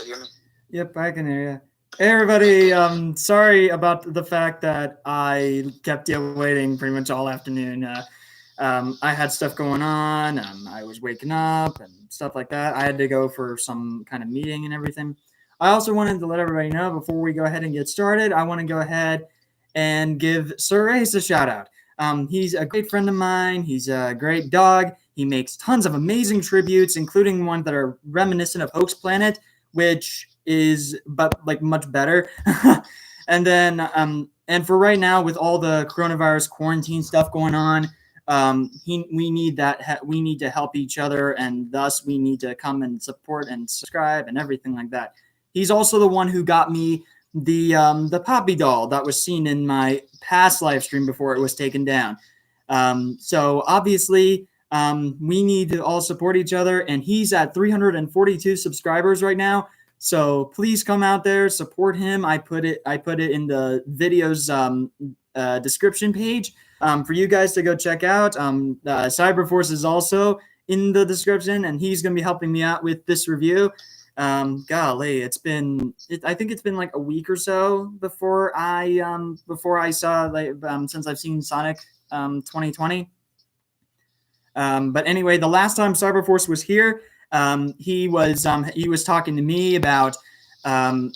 still hear me? Yep, I can hear you. Hey, everybody. Sorry about the fact that I kept you waiting pretty much all afternoon. I had stuff going on. I was waking up and stuff like that. I had to go for some kind of meeting and everything. I also wanted to let everybody know before we go ahead and get started, I want to go ahead and give Sir Ace a shout out. He's a great friend of mine. He's a great dog. He makes tons of amazing tributes, including ones that are reminiscent of Hoax Planet, which is but like much better. And then and for right now, with all the coronavirus quarantine stuff going on, we need to help each other, and thus we need to come and support and subscribe and everything like that. He's also the one who got me the Poppy doll that was seen in my past live stream before it was taken down. So obviously, we need to all support each other, and he's at 342 subscribers right now. So please come out there, support him. I put it in the video's description page for you guys to go check out. Cyberforce is also in the description, and he's going to be helping me out with this review. Golly, I think it's been like a week or so before I saw since I've seen Sonic 2020. But anyway, the last time Cyberforce was here, he was talking to me about Paw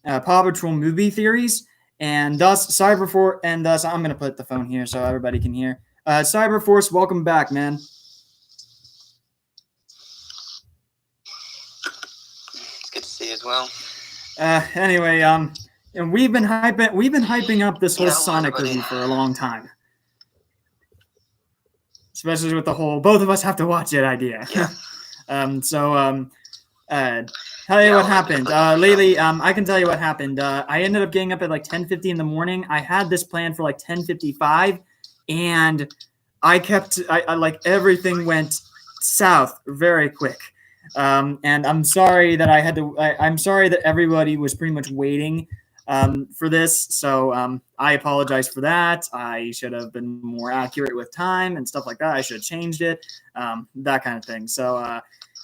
Patrol movie theories, and thus Cyberforce, and thus I'm gonna put the phone here so everybody can hear. Cyberforce, welcome back, man. It's good to see you as well. Anyway, and we've been hyping up this whole Sonic review for a long time. Especially with the whole both of us have to watch it idea. Yeah. Tell you what happened. Lately, I can tell you what happened. I ended up getting up at like 10:50 in the morning. I had this plan for like 10:55, and I like everything went south very quick. And I'm sorry that I'm sorry that everybody was pretty much waiting for this. So I apologize for that. I should have been more accurate with time and stuff like that. I should have changed it, that kind of thing. So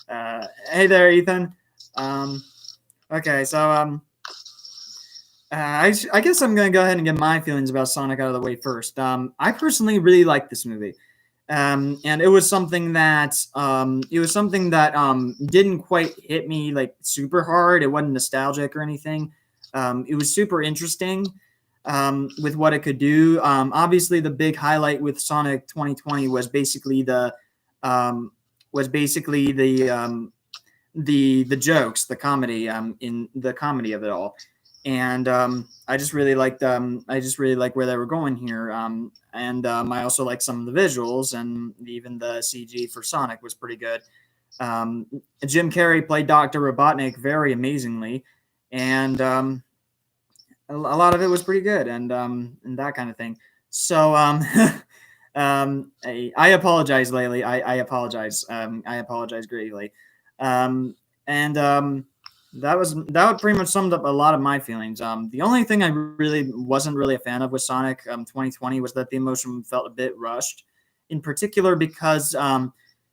hey there, Ethan. Okay, so I guess I'm going to go ahead and get my feelings about Sonic out of the way first. I personally really like this movie. And it was something that didn't quite hit me like super hard. It wasn't nostalgic or anything. It was super interesting with what it could do. Obviously, the big highlight with Sonic 2020 was basically the jokes, the comedy, in the comedy of it all. And I just really like where they were going here. And I also like some of the visuals, and even the CG for Sonic was pretty good. Jim Carrey played Dr. Robotnik very amazingly, and a lot of it was pretty good, and that kind of thing. So I apologize, Laylee. I apologize. I apologize greatly. That pretty much summed up a lot of my feelings. The only thing I really wasn't really a fan of with Sonic 2020 was that the emotion felt a bit rushed, in particular because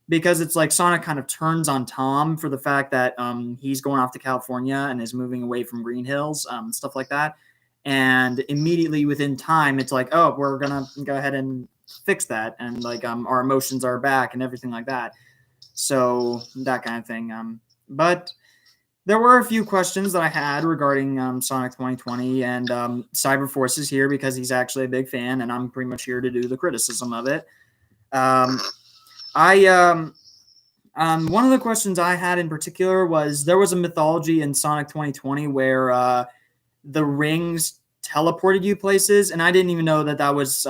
it's like Sonic kind of turns on Tom for the fact that he's going off to California and is moving away from Green Hills, stuff like that. And immediately within time, it's like, oh, we're gonna go ahead and fix that, and like our emotions are back and everything like that. So that kind of thing. But there were a few questions that I had regarding Sonic 2020, and Cyberforce is here because he's actually a big fan, and I'm pretty much here to do the criticism of it. One of the questions I had in particular was there was a mythology in Sonic 2020 where the rings teleported you places, and I didn't even know that was.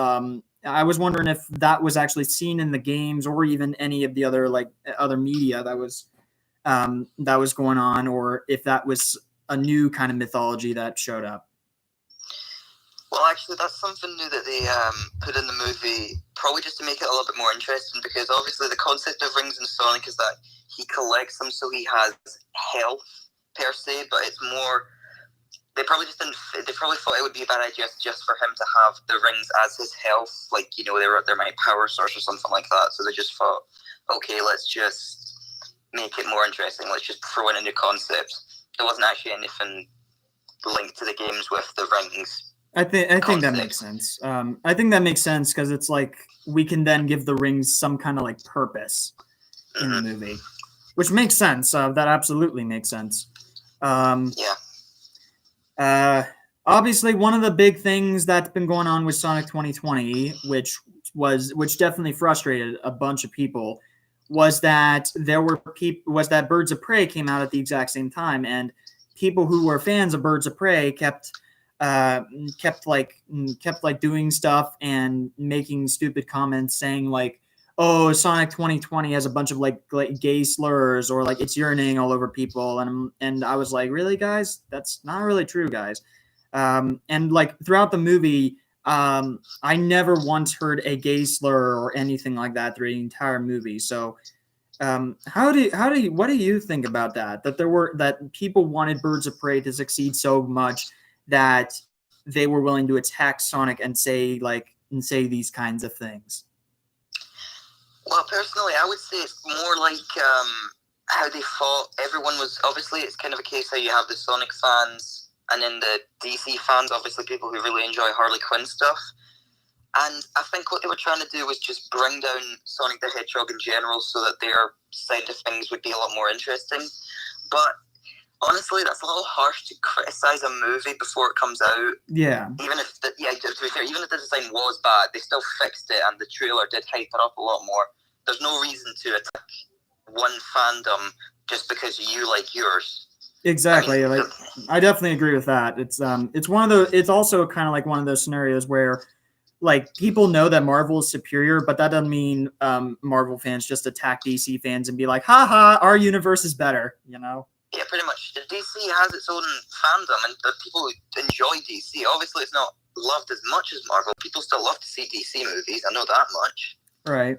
I was wondering if that was actually seen in the games or even any of the other media that was going on, or if that was a new kind of mythology that showed up. Well, actually, that's something new that they put in the movie, probably just to make it a little bit more interesting, because obviously the concept of rings in Sonic is that he collects them so he has health, per se, but it's more... They probably thought it would be a bad idea just for him to have the rings as his health, they're my power source or something like that. So they just thought, okay, let's just make it more interesting. Let's just throw in a new concept. There wasn't actually anything linked to the games with the rings. I think that makes sense. I think that makes sense because it's like we can then give the rings some kind of like purpose in the movie, which makes sense. That absolutely makes sense. Obviously, one of the big things that's been going on with Sonic 2020, which definitely frustrated a bunch of people, was that Birds of Prey came out at the exact same time, and people who were fans of Birds of Prey kept doing stuff and making stupid comments saying like, oh, Sonic 2020 has a bunch of like gay slurs, or like it's urinating all over people, and I was like, really, guys? That's not really true, guys. And like throughout the movie, I never once heard a gay slur or anything like that through the entire movie. So what do you think about that? That people wanted Birds of Prey to succeed so much that they were willing to attack Sonic and say these kinds of things. Well, personally, I would say it's more like how they fought. Everyone was obviously, it's kind of a case how you have the Sonic fans and then the DC fans, obviously people who really enjoy Harley Quinn stuff. And I think what they were trying to do was just bring down Sonic the Hedgehog in general so that their side of things would be a lot more interesting. But honestly, that's a little harsh to criticize a movie before it comes out. Yeah. To be fair, even if the design was bad, they still fixed it, and the trailer did hype it up a lot more. There's no reason to attack one fandom just because you like yours. Exactly. I definitely agree with that. It's also kind of like one of those scenarios where like people know that Marvel is superior, but that doesn't mean Marvel fans just attack DC fans and be like, haha, our universe is better, you know? Yeah, pretty much. DC has its own fandom, and the people who enjoy DC, obviously it's not loved as much as Marvel. People still love to see DC movies, I know that much. Right.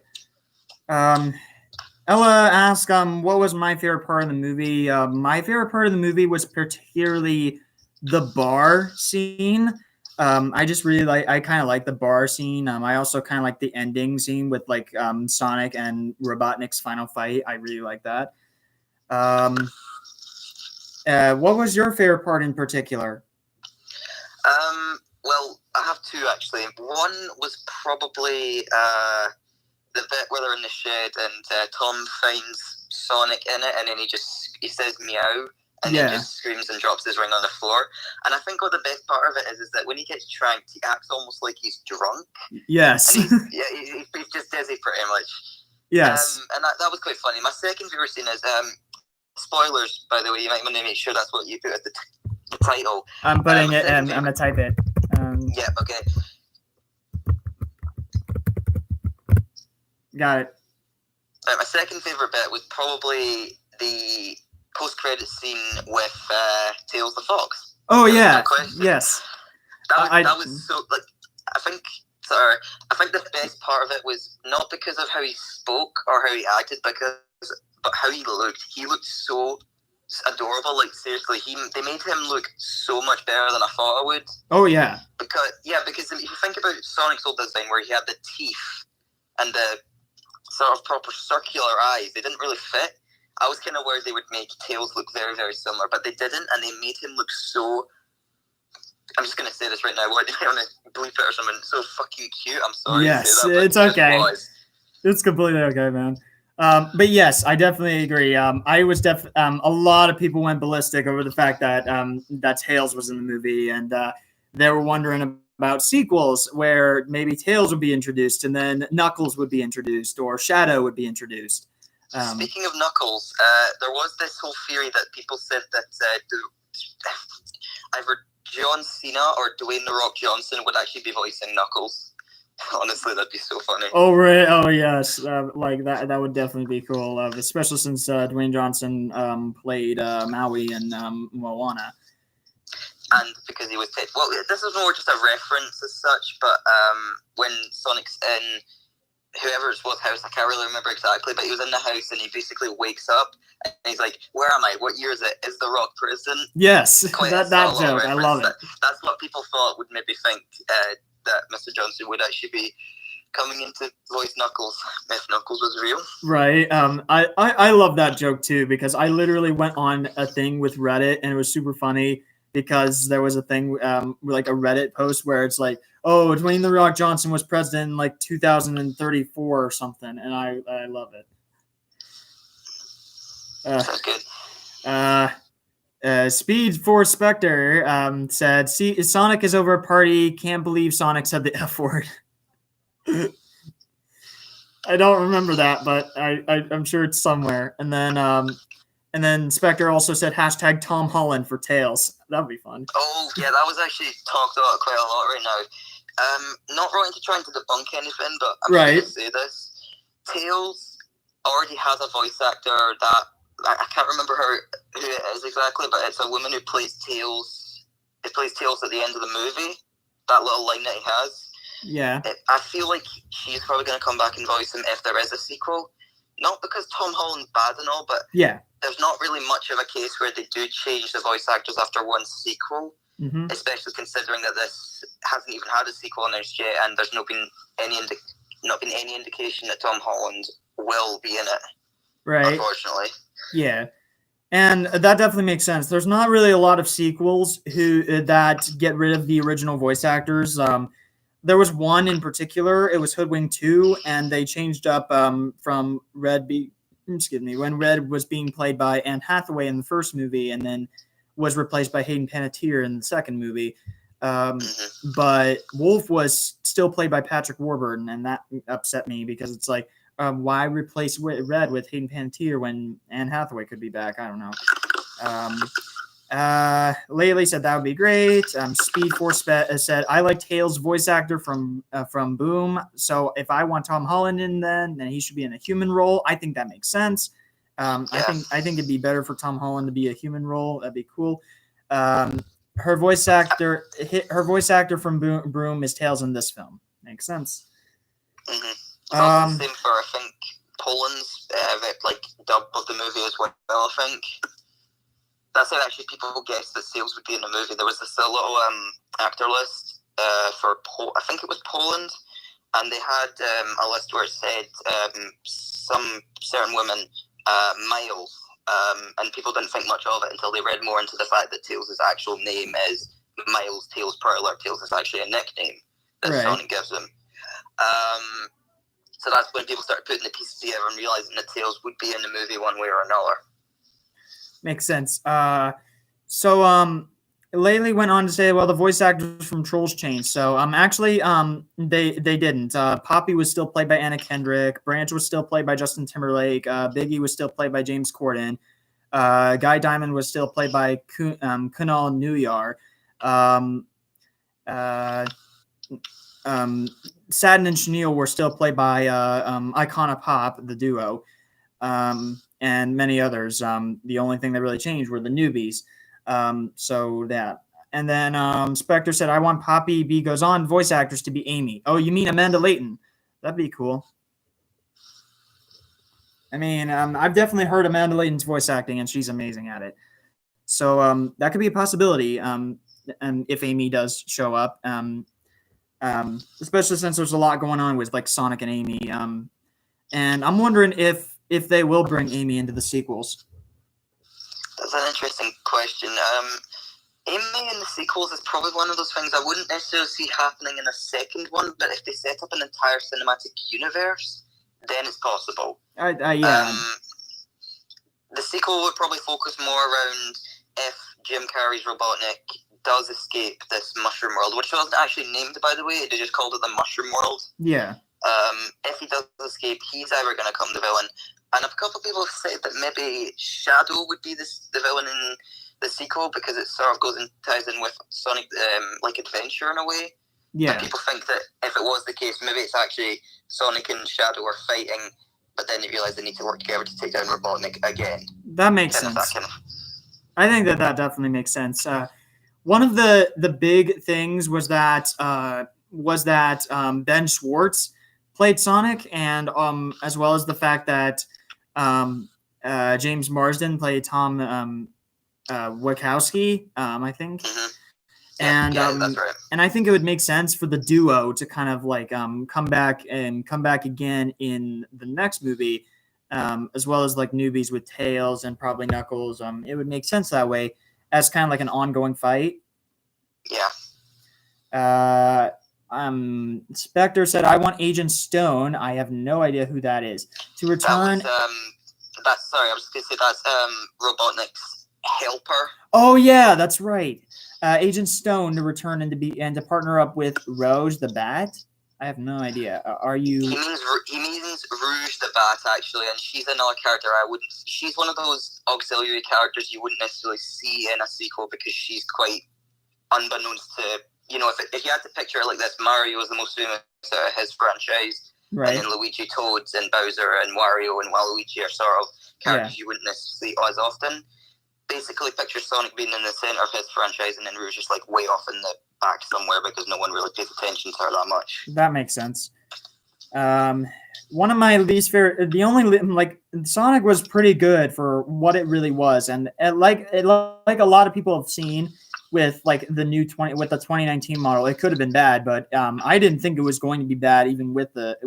Ella asked, what was my favorite part of the movie? My favorite part of the movie was particularly the bar scene. I just really I kind of like the bar scene. I also kind of like the ending scene with like Sonic and Robotnik's final fight. I really like that. What was your favorite part in particular? Well, I have two actually. One was probably the bit where they're in the shed and Tom finds Sonic in it, and then he says meow, and then just screams and drops his ring on the floor. And I think what the best part of it is that when he gets tranked, he acts almost like he's drunk. Yes. He's just dizzy pretty much. Yes. And that was quite funny. My second favorite scene is spoilers, by the way. You might want to make sure that's what you put at the title. I'm putting it, and I'm gonna type it. Yeah. Okay. Got it. My second favorite bit was probably the post-credit scene with Tails the Fox. Oh yeah. Yes. That was so like I think the best part of it was not because of how he spoke or how he acted, but how he looked. He looked so adorable. Like seriously, they made him look so much better than I thought I would. Oh yeah. Because if you think about Sonic's old design, where he had the teeth and the sort of proper circular eyes, they didn't really fit. I was kind of worried they would make Tails look very, very similar, but they didn't, and they made him look so. I'm just going to say this right now. What do you want to bleep it or something? So fucking cute. I'm sorry. Yes, to say that, it's okay. It's completely okay, man. But yes, I definitely agree. I was a lot of people went ballistic over the fact that that Tails was in the movie, and they were wondering about sequels where maybe Tails would be introduced, and then Knuckles would be introduced, or Shadow would be introduced. Speaking of Knuckles, there was this whole theory that people said that either John Cena or Dwayne "The Rock" Johnson would actually be voicing Knuckles. Honestly, that'd be so funny. Oh, right. Oh, yes. Like that would definitely be cool, especially since Dwayne Johnson played Maui in Moana. And because he was dead. Well, this is more just a reference as such, but when Sonic's in whoever's house, I can't really remember exactly, but he was in the house and he basically wakes up and he's like, where am I? What year is it? Is The Rock prison? Yes, that joke. I love it. That's what people thought would maybe think that Mr. Johnson would actually be coming in to voice Knuckles if Knuckles was real. Right. I love that joke too because I literally went on a thing with Reddit and it was super funny because there was a thing like a Reddit post where it's like, oh, Dwayne The Rock Johnson was president in like 2034 or something, and I love it. Sounds good. Speed for Spectre said, "See, Sonic is over a party. Can't believe Sonic said the F word." I don't remember that, but I'm sure it's somewhere. And then Spectre also said hashtag Tom Holland for Tails. That'd be fun. Oh yeah, that was actually talked about quite a lot right now. Not really trying to debunk anything, but I'm just going to say this: Tails already has a voice actor that I can't remember who it is exactly, but it's a woman who plays Tails. It plays Tails at the end of the movie. That little line that he has. Yeah. I feel like she's probably going to come back and voice him if there is a sequel. Not because Tom Holland's bad and all, but yeah, there's not really much of a case where they do change the voice actors after one sequel, especially considering that this hasn't even had a sequel announced yet, and there's not been any indication that Tom Holland will be in it. Right. Unfortunately. Yeah. And that definitely makes sense. There's not really a lot of sequels that get rid of the original voice actors. There was one in particular. It was Hoodwink 2, and they changed up from when Red was being played by Anne Hathaway in the first movie, and then was replaced by Hayden Panettiere in the second movie. But Wolf was still played by Patrick Warburton, and that upset me because it's like, why replace Red with Hayden Panettiere when Anne Hathaway could be back? I don't know. Laylee said that would be great. Speed Force said, I like Tails' voice actor from Boom. So if I want Tom Holland in then he should be in a human role. I think that makes sense. I think it'd be better for Tom Holland to be a human role. That'd be cool. Her voice actor from Boom is Tails in this film. Makes sense. The same for, I think, Poland's dub of the movie as well, I think. That's how actually people guessed that Tails would be in the movie. There was this little actor list for, I think it was Poland, and they had a list where it said some certain women, Miles, and people didn't think much of it until they read more into the fact that Tails' actual name is Miles Tails Prowler. Tails is actually a nickname that Sonic gives him. So that's when people started putting the pieces together and realizing that Tails would be in the movie one way or another. Makes sense. So Laylee went on to say, well, the voice actors from Trolls changed. So actually they didn't. Poppy was still played by Anna Kendrick. Branch was still played by Justin Timberlake. Biggie was still played by James Corden. Guy Diamond was still played by Kunal Nuyar. Sadden and Chenille were still played by Icona Pop, the duo, and many others. The only thing that really changed were the newbies. So that. And then Spectre said, I want Poppy B Goes On voice actors to be Amy. Oh, you mean Amanda Layton? That'd be cool. I mean, I've definitely heard Amanda Layton's voice acting, and she's amazing at it. So that could be a possibility and if Amy does show up. Especially since there's a lot going on with like Sonic and Amy. And I'm wondering if they will bring Amy into the sequels. That's an interesting question. Amy in the sequels is probably one of those things I wouldn't necessarily see happening in a second one, but if they set up an entire cinematic universe, then it's possible. Yeah. The sequel would probably focus more around if Jim Carrey's Robotnik does escape this mushroom world, which wasn't actually named, by the way. They just called it the Mushroom World. Yeah. If he does escape, he's either going to come the villain. And a couple of people have said that maybe Shadow would be the villain in the sequel because it sort of goes and ties in with Sonic, like Adventure in a way. Yeah. And people think that if it was the case, maybe it's actually Sonic and Shadow are fighting, but then they realize they need to work together to take down Robotnik again. That makes sense. I think that definitely makes sense. One of the big things was that Ben Schwartz played Sonic, and as well as the fact that James Marsden played Tom Wachowski, I think. And that's right. And I think it would make sense for the duo to kind of like come back again in the next movie, as well as like newbies with Tails and probably Knuckles. It would make sense that way as kind of like an ongoing fight. Yeah. Spectre said, "I want Agent Stone." I have no idea who that is. To return. That's sorry. I was going to say that's Robotnik's helper. Oh yeah, that's right. Agent Stone to return and to partner up with Rose the Bat. I have no idea. Are you? He means Rouge the Bat actually, and she's another character I wouldn't. She's one of those auxiliary characters you wouldn't necessarily see in a sequel because she's quite unbeknownst to if you had to picture it like this, Mario is the most famous out of his franchise, right? And then Luigi, Toads, and Bowser, and Wario, and Waluigi are sort of characters you wouldn't necessarily see as often. Basically, picture Sonic being in the center of his franchise, and then Rouge just like way off in the back somewhere because no one really pays attention to her that much. That makes sense. One of my least favorite, the only like Sonic was pretty good for what it really was, and like a lot of people have seen with like the new 2019 model, it could have been bad, but I didn't think it was going to be bad even with the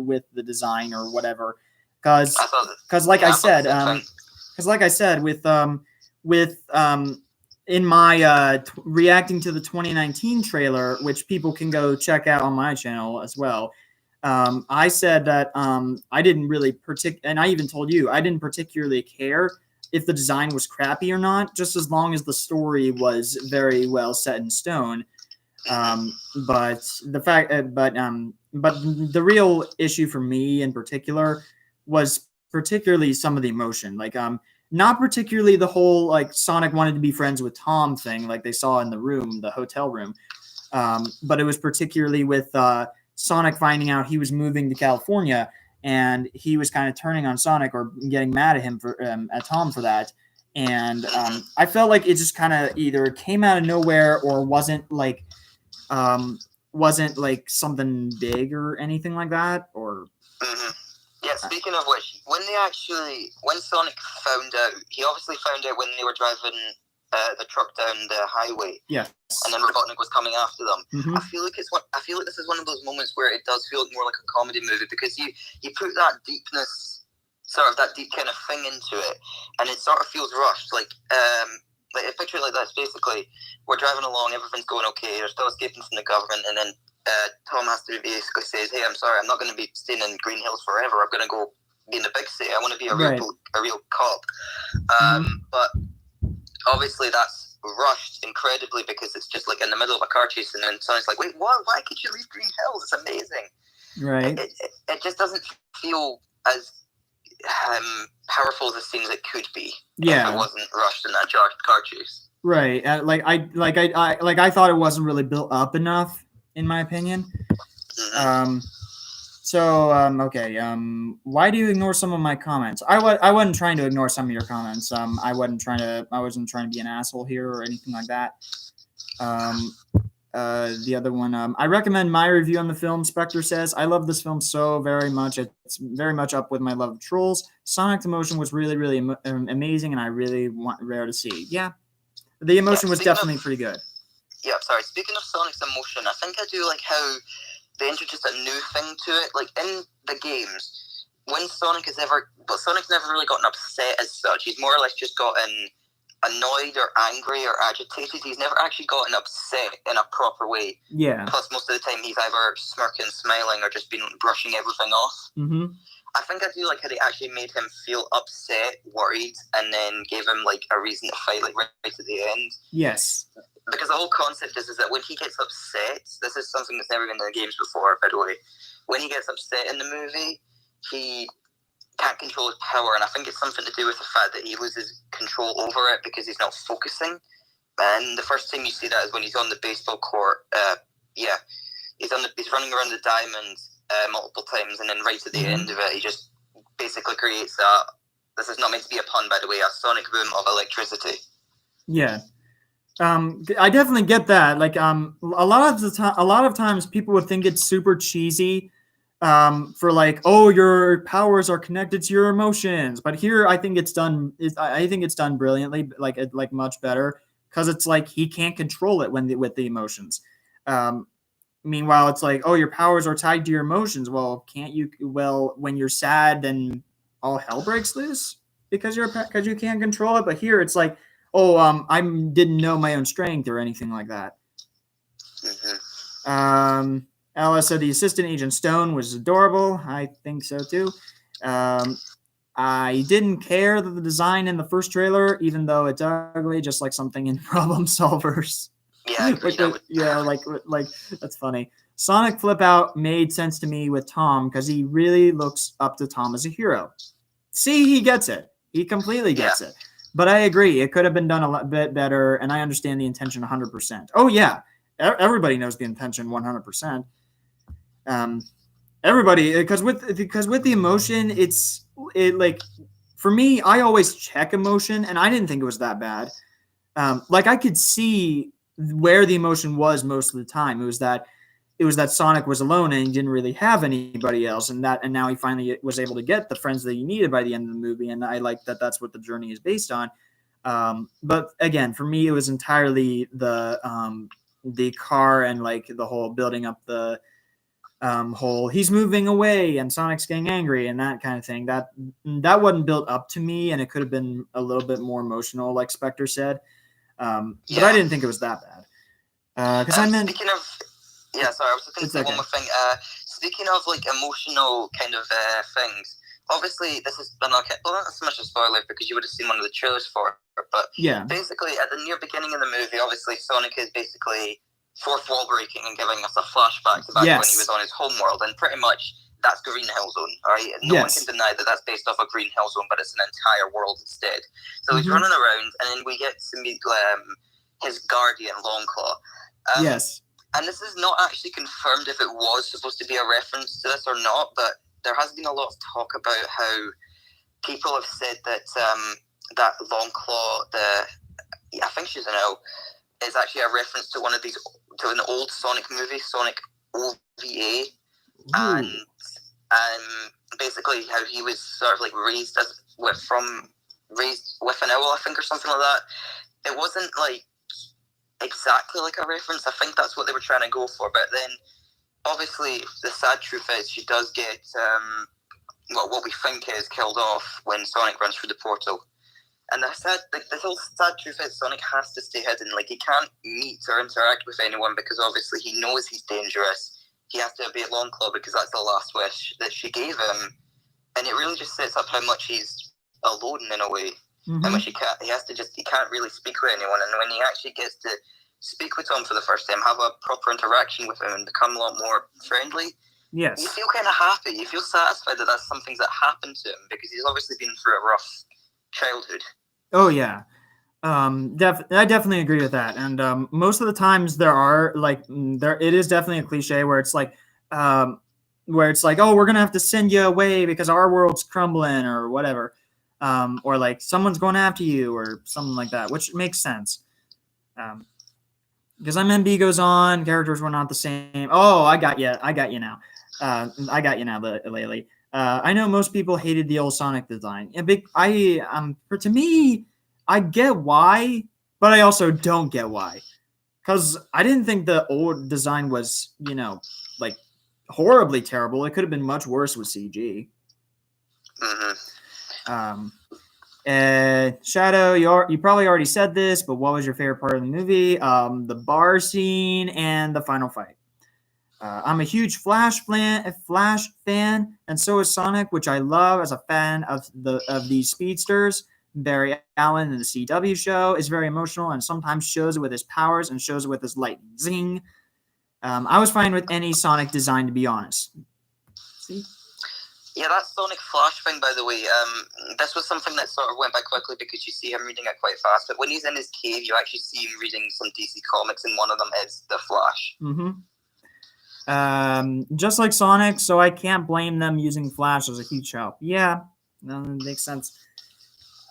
design or whatever, because like I said with in my reacting to the 2019 trailer, which people can go check out on my channel as well. I said that I didn't really and I even told you I didn't particularly care if the design was crappy or not, just as long as the story was very well set in stone. But the real issue for me in particular was particularly some of the emotion, like not particularly the whole like Sonic wanted to be friends with Tom thing, like they saw in the hotel room. But it was particularly with Sonic finding out he was moving to California, and he was kind of turning on Sonic or getting mad at him at Tom for that. And I felt like it just kind of either came out of nowhere or wasn't like something big or anything like that. Or yeah. Speaking of which, when Sonic found out, he obviously found out when they were driving the truck down the highway. Yes. And then Robotnik was coming after them. Mm-hmm. I feel like this is one of those moments where it does feel more like a comedy movie because you put that deepness, sort of that deep kind of thing into it, and it sort of feels rushed. Like a picture like this. Basically, we're driving along, everything's going okay. They're still escaping from the government, and then Tom has to basically says, "Hey, I'm sorry, I'm not going to be staying in Green Hills forever. I'm going to go be in the big city. I want to be a real cop." But obviously that's rushed incredibly because it's just like in the middle of a car chase, and then someone's like, "Wait, what? Why could you leave Green Hills? It's amazing." Right. It just doesn't feel as powerful as it seems it could be. Yeah. If it wasn't rushed in that car chase. Right. I thought it wasn't really built up enough, in my opinion. Mm-hmm. Okay. Why do you ignore some of my comments? I wasn't trying to ignore some of your comments. I wasn't trying to be an asshole here or anything like that. The other one, I recommend my review on the film. Spectre says, "I love this film so very much. It's very much up with my love of Trolls. Sonic's emotion was really, really amazing, and I really want rare to see." Yeah, the emotion was definitely pretty good. Yeah, sorry. Speaking of Sonic's emotion, I think I do like how they introduced a new thing to it. Like in the games, when Sonic's never really gotten upset as such. He's more or less just gotten annoyed or angry or agitated. He's never actually gotten upset in a proper way. Yeah. Plus, most of the time, he's either smirking, smiling, or just been brushing everything off. Mm-hmm. I think I do like how they actually made him feel upset, worried, and then gave him like a reason to fight, like right at the end. Yes. Because the whole concept is that when he gets upset, this is something that's never been in the games before, by the way. When he gets upset in the movie, he can't control his power, and I think it's something to do with the fact that he loses control over it because he's not focusing. And the first time you see that is when he's on the baseball court. He's running around the diamond multiple times, and then right at the end of it, he just basically creates this is not meant to be a pun, by the way, a sonic boom of electricity. Yeah. I definitely get that. Like, a lot of times people would think it's super cheesy, for like, oh, your powers are connected to your emotions. But here, I think it's done. I think it's done brilliantly, like much better. because it's like he can't control it with the emotions. Meanwhile, it's like, oh, your powers are tied to your emotions. Well, can't you? Well, when you're sad, then all hell breaks loose because you can't control it. But here, it's like, oh, I didn't know my own strength or anything like that. Mm-hmm. Ella said the assistant agent Stone was adorable. I think so too. I didn't care that the design in the first trailer, even though it's ugly, just like something in Problem Solvers. Yeah, like that's funny. Sonic Flip Out made sense to me with Tom because he really looks up to Tom as a hero. See, he gets it. He completely gets it. But I agree, it could have been done a lot bit better, and I understand the intention 100%. Oh yeah, everybody knows the intention 100%. Everybody, because with the emotion, it like for me, I always check emotion, and I didn't think it was that bad. Like I could see where the emotion was most of the time. It was that Sonic was alone and he didn't really have anybody else, and now he finally was able to get the friends that he needed by the end of the movie, and I like that that's what the journey is based on. But again, for me, it was entirely the car and like the whole building up the whole he's moving away and Sonic's getting angry and that kind of thing. That wasn't built up to me, and it could have been a little bit more emotional, like Spectre said. But I didn't think it was that bad. Because I meant. Speaking of, sorry, I was just going to say one more thing. Speaking of like emotional kind of things, obviously this is not so much a spoiler because you would have seen one of the trailers for it. But basically, at the near beginning of the movie, obviously Sonic is basically fourth wall breaking and giving us a flashback to back when he was on his home world, and pretty much that's Green Hill Zone, right? No one can deny that that's based off of Green Hill Zone, but it's an entire world instead. So he's running around, and then we get to meet his guardian, Longclaw. And this is not actually confirmed if it was supposed to be a reference to this or not, but there has been a lot of talk about how people have said that that Longclaw, I think she's an L, is actually a reference to to an old Sonic movie, Sonic OVA. And basically how he was sort of like raised with an owl, I think, or something like that. It wasn't like exactly like a reference. I think that's what they were trying to go for. But then, obviously, the sad truth is she does get what we think is killed off when Sonic runs through the portal. And the whole sad truth is Sonic has to stay hidden. Like, he can't meet or interact with anyone because obviously he knows he's dangerous. He has to obey Longclaw because that's the last wish that she gave him. And it really just sets up how much he's alone in a way. How much he can't really speak with anyone. And when he actually gets to speak with Tom for the first time, have a proper interaction with him and become a lot more friendly, you feel kind of happy. You feel satisfied that that's some things that happened to him because he's obviously been through a rough childhood. Oh yeah. I definitely agree with that. And most of the times it is definitely a cliche where it's like oh, we're gonna have to send you away because our world's crumbling or whatever. Or like someone's going after you or something like that, which makes sense. Because MMB goes on, characters were not the same. Oh, I got you now. Laylee. I know most people hated the old Sonic design. To me, I get why, but I also don't get why. Because I didn't think the old design was, like horribly terrible. It could have been much worse with CG. Shadow, you probably already said this, but what was your favorite part of the movie? The bar scene and the final fight. I'm a huge Flash fan, and so is Sonic, which I love as a fan of these speedsters. Barry Allen in the CW show is very emotional and sometimes shows it with his powers and shows it with his lightning. Zing. I was fine with any Sonic design, to be honest. See? Yeah, that Sonic Flash thing, by the way, this was something that sort of went by quickly because you see him reading it quite fast. But when he's in his cave, you actually see him reading some DC comics, and one of them is The Flash. Just like Sonic, so I can't blame them using Flash as a huge help. Yeah, no, that makes sense.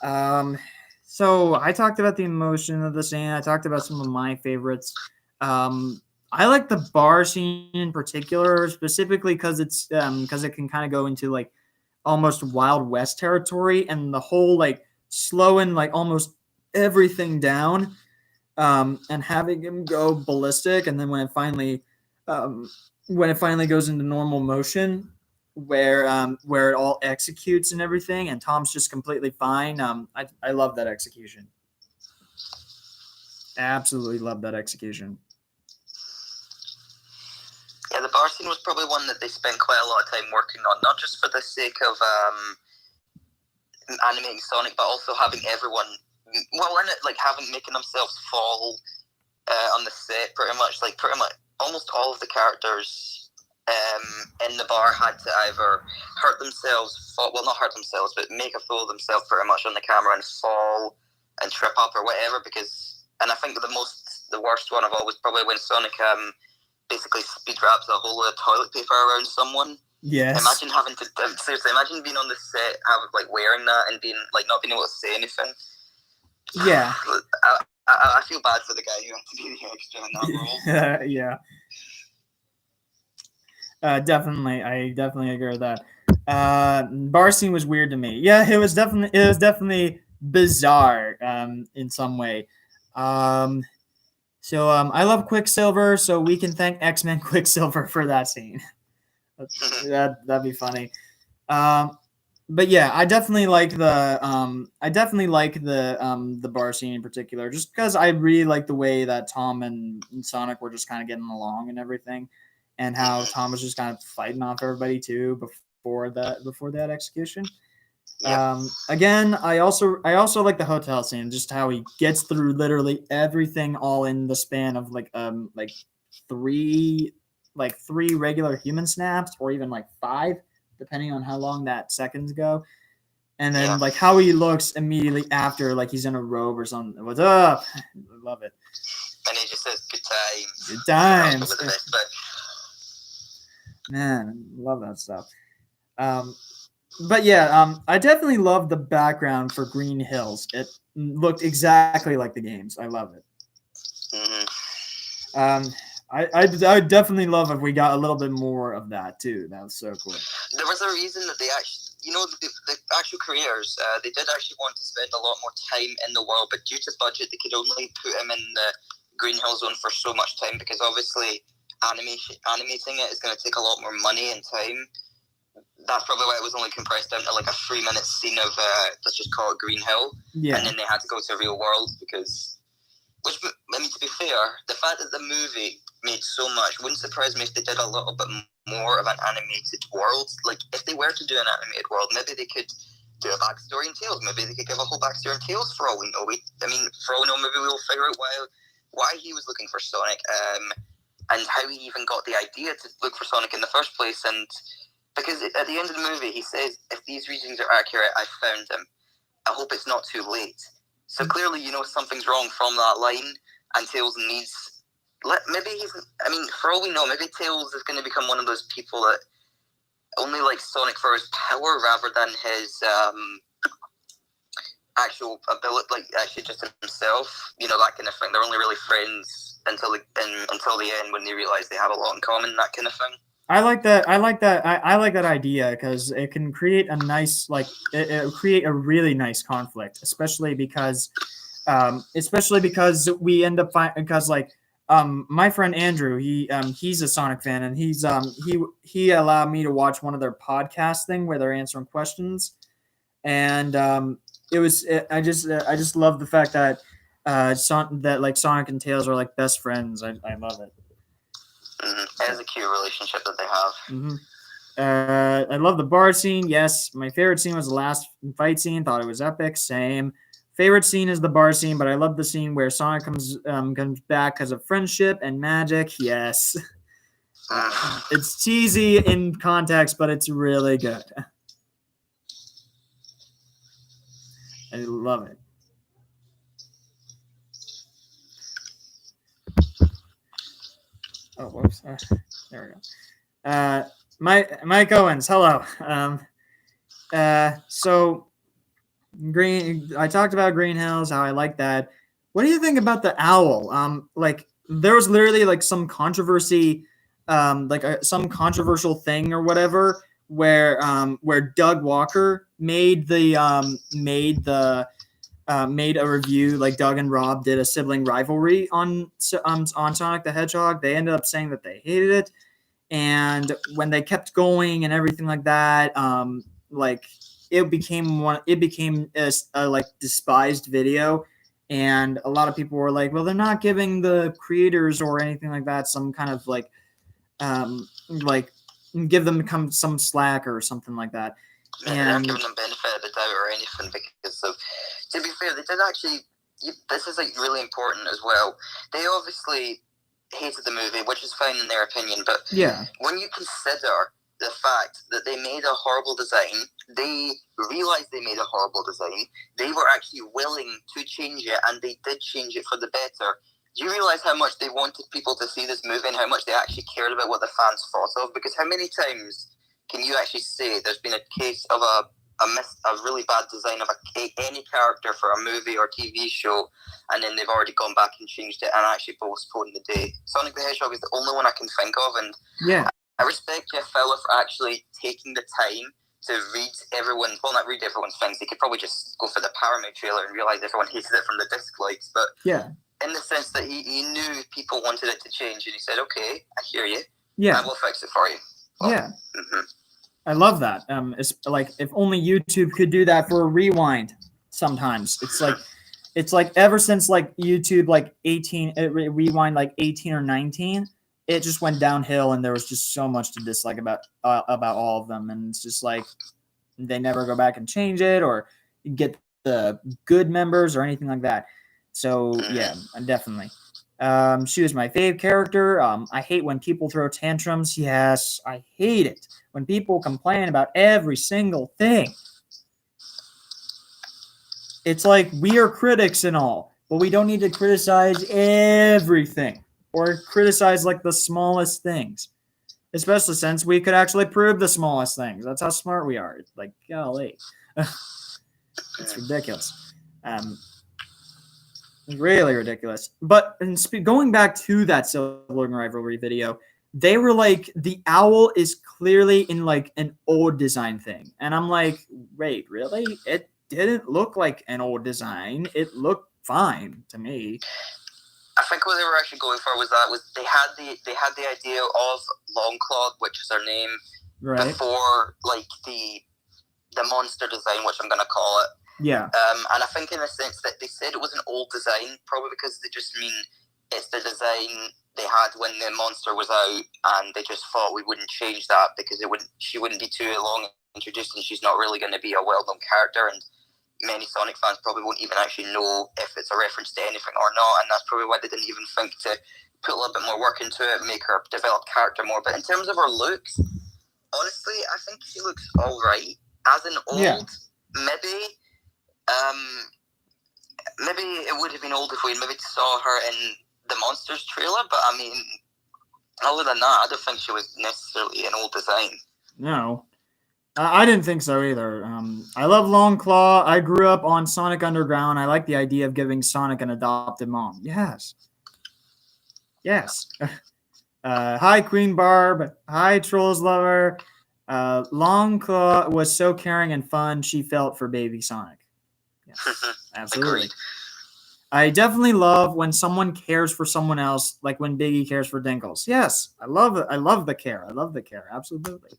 So I talked about the emotion of the scene. I talked about some of my favorites. I like the bar scene in particular, specifically because it can kind of go into like almost Wild West territory, and the whole like slowing like almost everything down. and having him go ballistic, and then when it finally goes into normal motion, where it all executes and everything, and Tom's just completely fine. I love that execution. Absolutely love that execution. Yeah, the bar scene was probably one that they spent quite a lot of time working on, not just for the sake of animating Sonic, but also having everyone, making themselves fall on the set, pretty much almost all of the characters in the bar had to either hurt themselves, not hurt themselves, but make a fool of themselves pretty much on the camera and fall and trip up or whatever, and I think the worst one of all was probably when Sonic basically speed wraps a whole lot of toilet paper around someone. Yes. Imagine imagine being on the set, wearing that and being not being able to say anything. Yeah. I feel bad for the guy who had to be the extra in that role. Yeah. Definitely, I definitely agree with that. Bar scene was weird to me. Yeah, it was definitely bizarre in some way. So I love Quicksilver, so we can thank X-Men Quicksilver for that scene. That'd be funny. But yeah, I definitely like the bar scene in particular, just because I really like the way that Tom and Sonic were just kind of getting along and everything, and how Tom was just kind of fighting off everybody too before that execution. Yeah. Again, I also like the hotel scene, just how he gets through literally everything all in the span of three regular human snaps, or even 5, depending on how long that seconds go. And then how he looks immediately after, he's in a robe or something. What's up? I love it. And he just says good times. Good times. Man, I love that stuff. But yeah, I definitely love the background for Green Hills. It looked exactly like the games. I love it. Mm-hmm. I definitely love if we got a little bit more of that too. That was so cool. There was a reason that they actually, the actual creators, they did actually want to spend a lot more time in the world, but due to budget, they could only put him in the Green Hill Zone for so much time, because obviously animating it is going to take a lot more money and time. That's probably why it was only compressed down to a 3-minute scene of let's just call it Green Hill, yeah. And then they had to go to real world to be fair, the fact that the movie made so much wouldn't surprise me if they did a little bit more of an animated world. If they were to do an animated world, maybe they could do a backstory in Tails. Maybe they could give a whole backstory in Tails for all we know. For all we know, maybe we'll figure out why he was looking for Sonic, and how he even got the idea to look for Sonic in the first place. And because at the end of the movie, he says, if these readings are accurate, I found him. I hope it's not too late. So clearly, something's wrong from that line, and Tails needs... for all we know, maybe Tails is going to become one of those people that only likes Sonic for his power rather than his actual ability, actually just himself. That kind of thing. They're only really friends until the end, when they realize they have a lot in common, that kind of thing. I like that. I like that idea, because it can create a nice, it create a really nice conflict, especially because we end up because my friend Andrew, he's a Sonic fan, and he allowed me to watch one of their podcast thing where they're answering questions, and I just love the fact that Sonic and Tails are best friends. I love it. It is a cute relationship that they have. Mm-hmm. I love the bar scene. Yes, my favorite scene was the last fight scene. Thought it was epic. Same. Favorite scene is the bar scene, but I love the scene where Sonic comes back because of friendship and magic. Yes. It's cheesy in context, but it's really good. I love it. Oh, whoops. There we go. Mike Owens, hello. So I talked about Green Hills, how I like that. What do you think about the owl? There was literally some controversy, some controversial thing or whatever, where Doug Walker made the made a review, like Doug and Rob did a sibling rivalry on Sonic the Hedgehog. They ended up saying that they hated it, and when they kept going and everything like that, like it became a like despised video, and a lot of people were like, well, they're not giving the creators or anything like that some kind of like give them some slack or something like that. Yeah, they're not giving them benefit of the doubt or anything because of, to be fair, they did actually, this is like really important as well. They obviously hated the movie, which is fine in their opinion, but when you consider the fact that they made a horrible design, they realized they made a horrible design, they were actually willing to change it, and they did change it for the better. Do you realize how much they wanted people to see this movie and how much they actually cared about what the fans thought of? Because how many times can you actually say there's been a case of a really bad design of any character for a movie or TV show, and then they've already gone back and changed it and actually postponed the day? Sonic the Hedgehog is the only one I can think of, and I respect Jeff Fowler for actually taking the time to not read everyone's things. They could probably just go for the Paramount trailer and realize everyone hated it from the disc likes, but in the sense that he knew people wanted it to change, and he said, okay, I hear you, I will fix it for you. I love that. It's like if only YouTube could do that for a rewind. Sometimes it's like ever since like YouTube like 18 rewind like 18 or 19, it just went downhill, and there was just so much to dislike about all of them, and it's just like they never go back and change it or get the good members or anything like that. So yeah, definitely. She was my fave character. I hate when people throw tantrums. Yes, I hate it when people complain about every single thing. It's like we are critics and all, but we don't need to criticize everything or criticize like the smallest things, especially since we could actually prove the smallest things. That's how smart we are. It's like, golly, it's ridiculous. Really ridiculous. But going back to that sibling rivalry video, they were like, the owl is clearly in like an old design thing. And I'm like, wait, really? It didn't look like an old design. It looked fine to me. I think what they were actually going for was they had the idea of Longclaw, which is their name, before like the monster design, which I'm gonna call it. Yeah. And I think in a sense that they said it was an old design, probably because they just mean it's the design they had when the monster was out, and they just thought we wouldn't change that because she wouldn't be too long introduced, and she's not really going to be a well-known character, and many Sonic fans probably won't even actually know if it's a reference to anything or not, and that's probably why they didn't even think to put a little bit more work into it, make her develop character more. But in terms of her looks, honestly, I think she looks all right. As an old, maybe it would have been old if we maybe saw her in the Monsters trailer, but I mean, other than that, I don't think she was necessarily an old design. No, I didn't think so either. I love Longclaw. I grew up on Sonic Underground. I like the idea of giving Sonic an adopted mom. Yes. Hi, Queen Barb. Hi, Trolls Lover. Longclaw was so caring and fun she felt for baby Sonic. Yes, absolutely. Agreed. I definitely love when someone cares for someone else, like when Biggie cares for Dinkles. Yes, I love it. I love the care. Absolutely.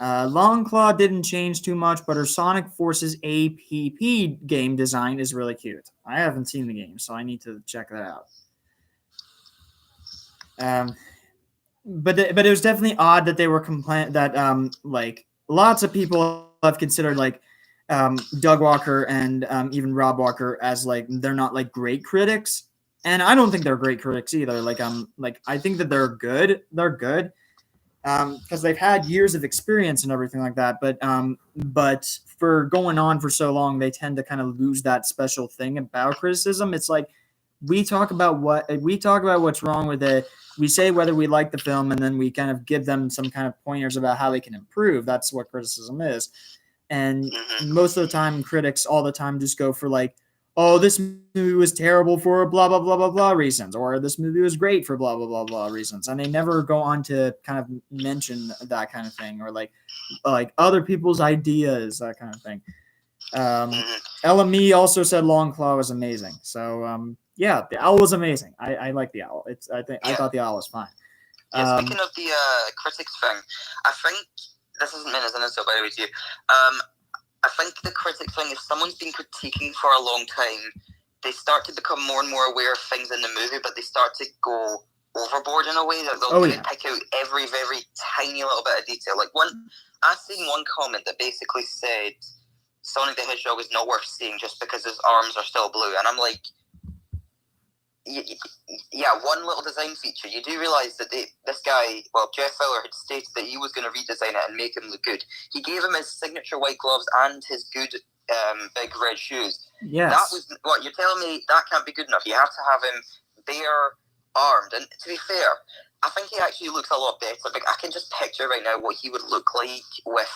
Longclaw didn't change too much, but her Sonic Forces APP game design is really cute. I haven't seen the game, so I need to check that out. But it was definitely odd that they were like lots of people have considered like Doug Walker and even Rob Walker as like they're not like great critics, and I don't think they're great critics either. Like I think that they're good. They're good because they've had years of experience and everything like that. But for going on for so long, they tend to kind of lose that special thing about criticism. It's like we talk about what's wrong with it. We say whether we like the film, and then we kind of give them some kind of pointers about how they can improve. That's what criticism is. And most of the time, critics all the time just go for like, oh, this movie was terrible for blah, blah, blah, blah, blah reasons, or this movie was great for blah, blah, blah, blah reasons. And they never go on to kind of mention that kind of thing, or like other people's ideas, that kind of thing. LME also said Longclaw was amazing. So yeah, the owl was amazing. I like the owl. I thought the owl was fine. Yeah, speaking of the critics thing, I think this isn't meant as an insult by the way to you. I think the critic thing, if someone's been critiquing for a long time, they start to become more and more aware of things in the movie, but they start to go overboard in a way that they'll pick out every very tiny little bit of detail. Like I seen one comment that basically said Sonic the Hedgehog is not worth seeing just because his arms are still blue, and I'm like, yeah, one little design feature. You do realize that this guy, Jeff Fowler had stated that he was going to redesign it and make him look good. He gave him his signature white gloves and his good big red shoes. Yes. That was what you're telling me. That can't be good enough. You have to have him bare armed. And to be fair, I think he actually looks a lot better. Like, I can just picture right now what he would look like with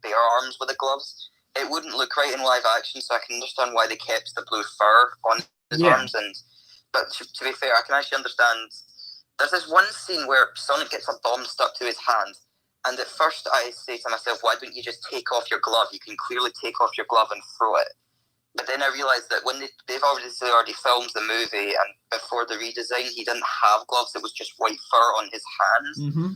bare arms with the gloves. It wouldn't look right in live action, so I can understand why they kept the blue fur on his arms. But to be fair, I can actually understand. There's this one scene where Sonic gets a bomb stuck to his hand, and at first I say to myself, why don't you just take off your glove? You can clearly take off your glove and throw it. But then I realised that when they've already filmed the movie, and before the redesign, he didn't have gloves. It was just white fur on his hands. Mm-hmm.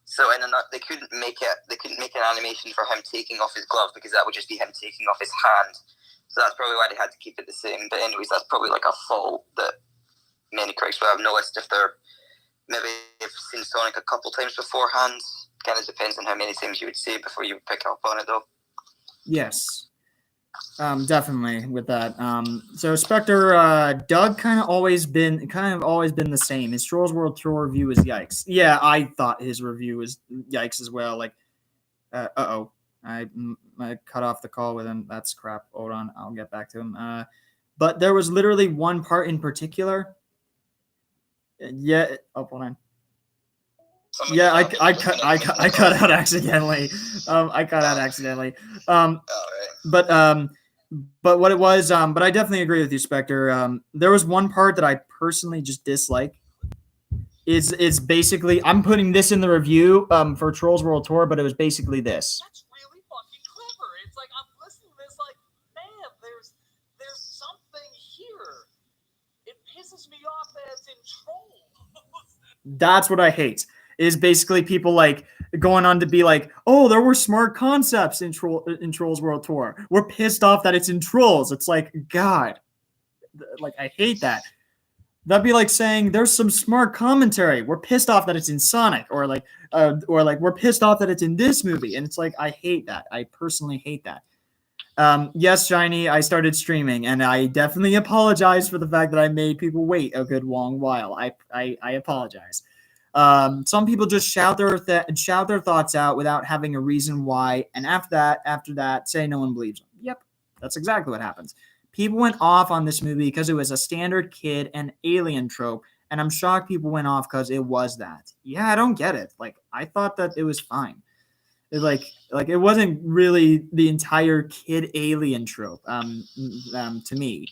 So they couldn't make an animation for him taking off his glove, because that would just be him taking off his hand. So that's probably why they had to keep it the same. But anyways, that's probably like a fault that many critics will have noticed if maybe they've seen Sonic a couple times beforehand. Kind of depends on how many times you would see it before you would pick up on it, though. Yes. Definitely with that. So Spectre, Doug kind of always been the same. His Trolls World Tour review was yikes. Yeah, I thought his review was yikes as well. Like, I cut off the call with him. That's crap. Hold on, I'll get back to him. But there was literally one part in particular. Yeah. Oh, hold on. Yeah, I cut out accidentally. But what it was, but I definitely agree with you, Spectre. There was one part that I personally just dislike. It's basically, I'm putting this in the review for Trolls World Tour, but it was basically this. That's really fucking clever. It's like, I'm listening to this like, man, there's something here. It pisses me off that it's in Trolls. That's what I hate. Is basically people like going on to be like, oh, there were smart concepts in Trolls World Tour. We're pissed off that it's in Trolls. It's like, God, like, I hate that. That'd be like saying there's some smart commentary. We're pissed off that it's in Sonic, or like we're pissed off that it's in this movie. And it's like, I hate that. I personally hate that. Yes, Shiny, I started streaming, and I definitely apologize for the fact that I made people wait a good long while. I apologize. Some people just shout their thoughts out without having a reason why, and after that, say no one believes them. Yep, that's exactly what happens. People went off on this movie because it was a standard kid and alien trope, and I'm shocked people went off because it was that. Yeah, I don't get it. Like, I thought that it was fine. It it wasn't really the entire kid alien trope. To me.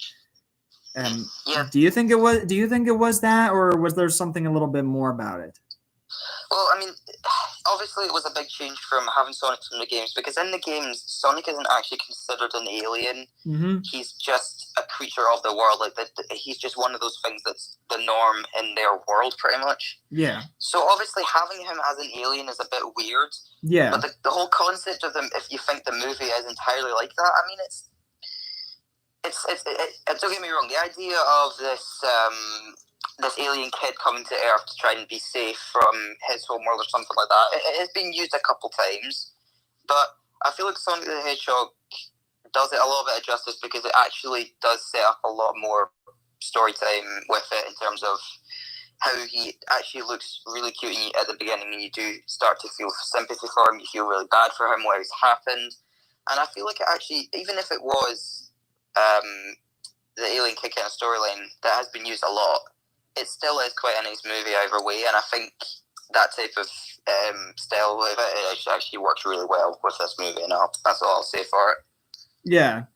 Yeah. Do you think it was that, or was there something a little bit more about it? Well, I mean, obviously it was a big change from having Sonic from the games, because in the games, Sonic isn't actually considered an alien. Mm-hmm. He's just a creature of the world. Like, he's just one of those things that's the norm in their world, pretty much. Yeah. So obviously having him as an alien is a bit weird. Yeah. But the whole concept of them, if you think the movie is entirely like that, I mean, it's don't get me wrong. The idea of this alien kid coming to Earth to try and be safe from his homeworld or something like that, it has been used a couple times, but I feel like Sonic the Hedgehog does it a little bit of justice, because it actually does set up a lot more story time with it, in terms of how he actually looks really cute at the beginning, and you do start to feel sympathy for him. You feel really bad for him, what has happened, and I feel like it actually, even if it was the alien kicking a storyline that has been used a lot, it still is quite a nice movie either way, and I think that type of style of it actually works really well with this movie, and that's all I'll say for it. Yeah,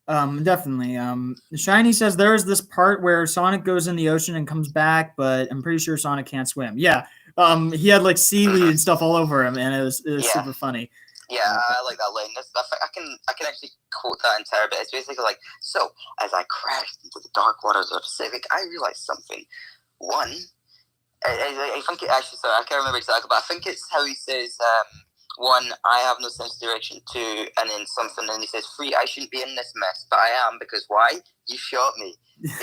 definitely. Shiny says there is this part where Sonic goes in the ocean and comes back, but I'm pretty sure Sonic can't swim. Yeah, he had like seaweed and stuff all over him, and it was super funny. Yeah, I like that line. I can actually quote that entire bit. It's basically like, so as I crashed into the dark waters of the Pacific, I realized something. One, I think it actually, sorry, I can't remember exactly, but I think it's how he says, one, I have no sense of direction. Two, and then something, and he says, three, I shouldn't be in this mess, but I am, because why? You shot me.